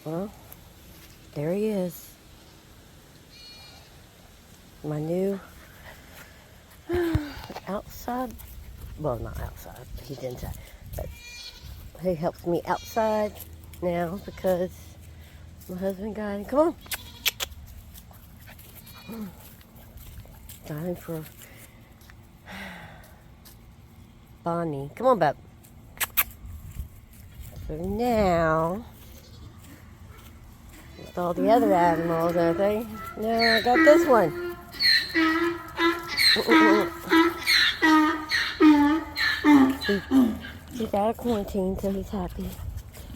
Well, there he is. My new outside, well, not outside, he's inside, but he helps me outside now because my husband got him. Come on. Got him for Bonnie. Come on, bub. So now, with all the other animals, I think, now I got this one. He's out of quarantine, so he's happy.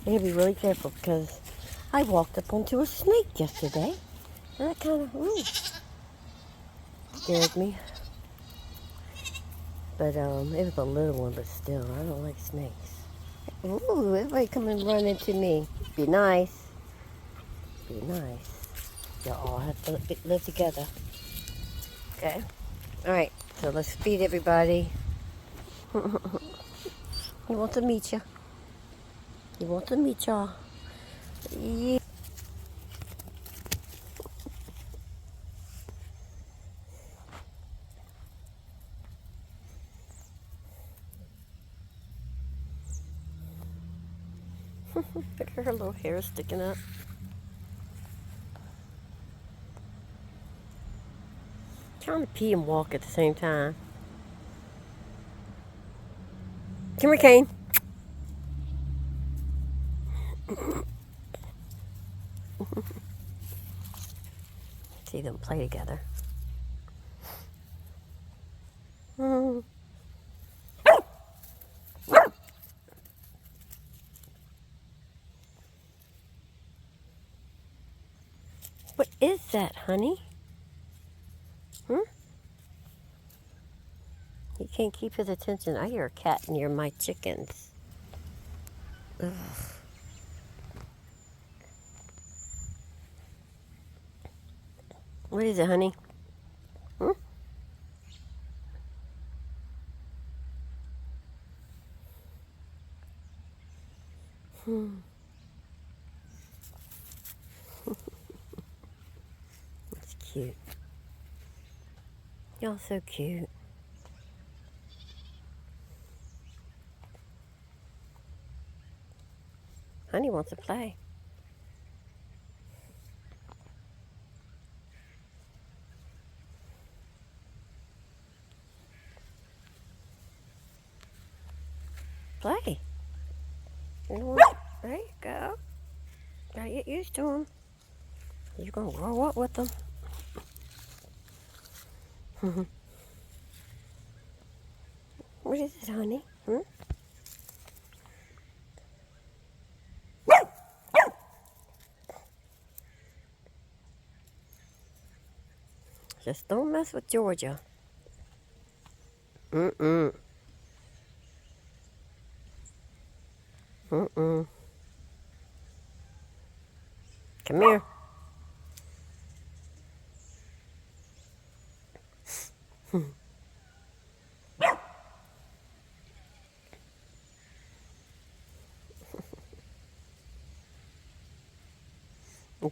I gotta be really careful because I walked up onto a snake yesterday, and that kind of scared me. But it was a little one, but still, I don't like snakes. Ooh, everybody come and run into me. Be nice. Be nice. Y'all all have to live together. Okay? Alright, so let's feed everybody. He wants to meet you. He wants to meet y'all. Yeah. Look at her little hair sticking up. Trying to pee and walk at the same time. Come here, Kane. See them play together. What is that, honey? He can't keep his attention. I hear a cat near my chickens. Ugh. What is it, honey? That's cute. Y'all so cute. Honey wants to play. Play. You know what? There you go. Gotta get used to them. You're gonna grow up with them. What is it, honey? Just don't mess with Georgia. Mm-mm. Mm-mm. Come here.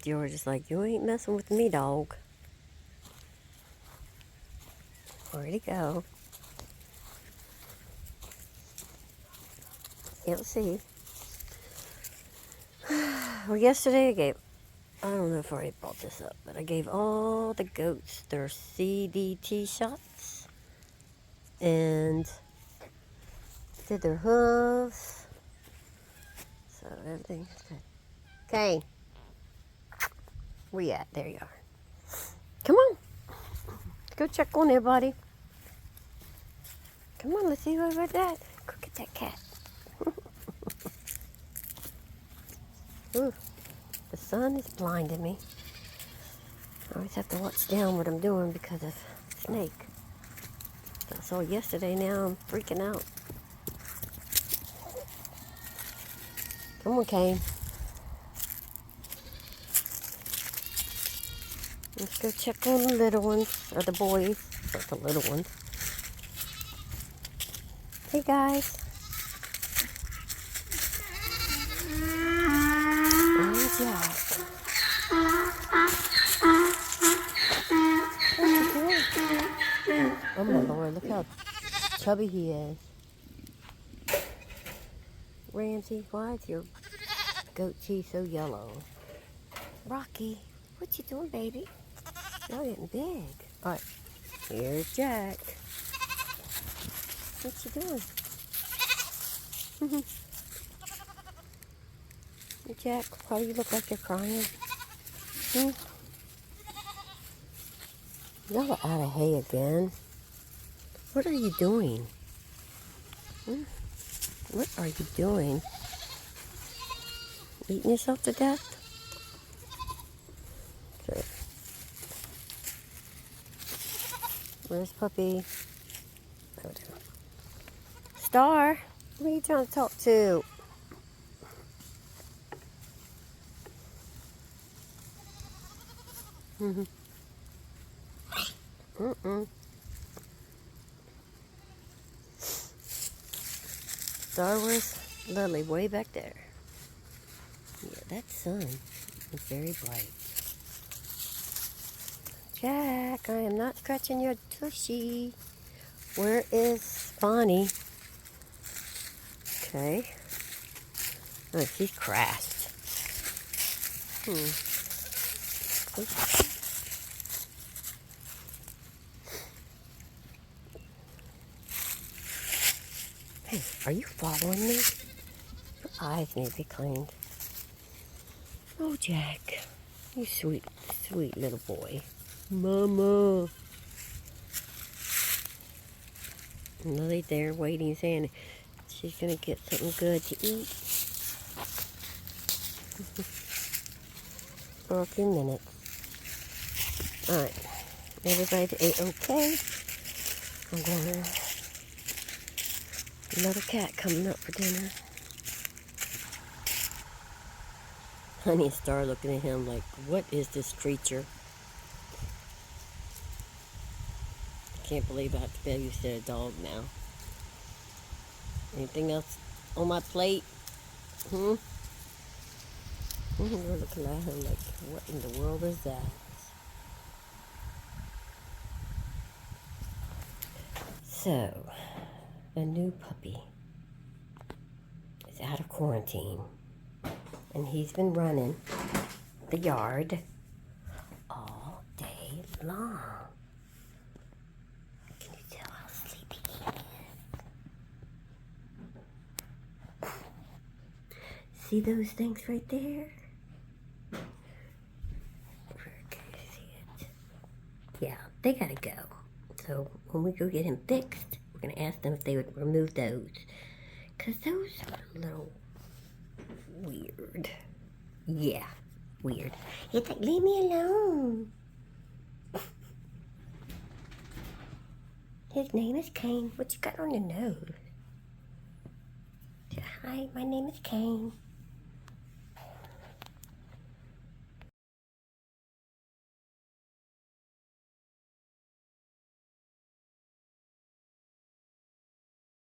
George is like, you ain't messing with me, dog. Where'd he go? Can't see. Well, yesterday I don't know if I already brought this up, but I gave all the goats their CDT shots and did their hooves. So everything's good. Okay. Where you at? There you are. Come on. Go check on everybody. Come on, let's see who's that. Go get that cat. Ooh, the sun is blinding me. I always have to watch down what I'm doing because of snake. I saw yesterday, now I'm freaking out. Come on, Kane. Let's go check on the little ones, or the boys, not the little ones. Hey, guys. Good job. cubby he is. Ramsey, why is your goat cheese so yellow? Rocky, what you doing, baby? You're getting big. All right, here's Jack. What you doing? Jack, why do you look like you're crying? Hmm? Y'all are out of hay again. What are you doing? Hmm? What are you doing? Eating yourself to death? Okay. Where's Puppy? Oh, there. Star, who are you trying to talk to? Mm-mm. Star, where's Lily? Way back there. Yeah, that sun is very bright. Jack, I am not scratching your tushy. Where is Bonnie? Okay. Oh, she's crashed. Hey, are you following me? Your eyes need to be cleaned. Oh, Jack. You sweet, sweet little boy. Mama. Lily there waiting, saying she's going to get something good to eat for a few minutes. Alright. Everybody ate okay. I'm going to... Another cat coming up for dinner. Honey and Star looking at him like, what is this creature? I can't believe I have to babysit a dog now. Anything else on my plate? We're looking at him like, what in the world is that? So, a new puppy is out of quarantine. And he's been running the yard all day long. Can you tell how sleepy he is? See those things right there? Can you see it? Yeah, they gotta go. So when we go get him fixed, we're gonna ask them if they would remove those. Cause those are a little weird. Yeah, weird. It's like, leave me alone. His name is Kane. What you got on your nose? Hi, my name is Kane.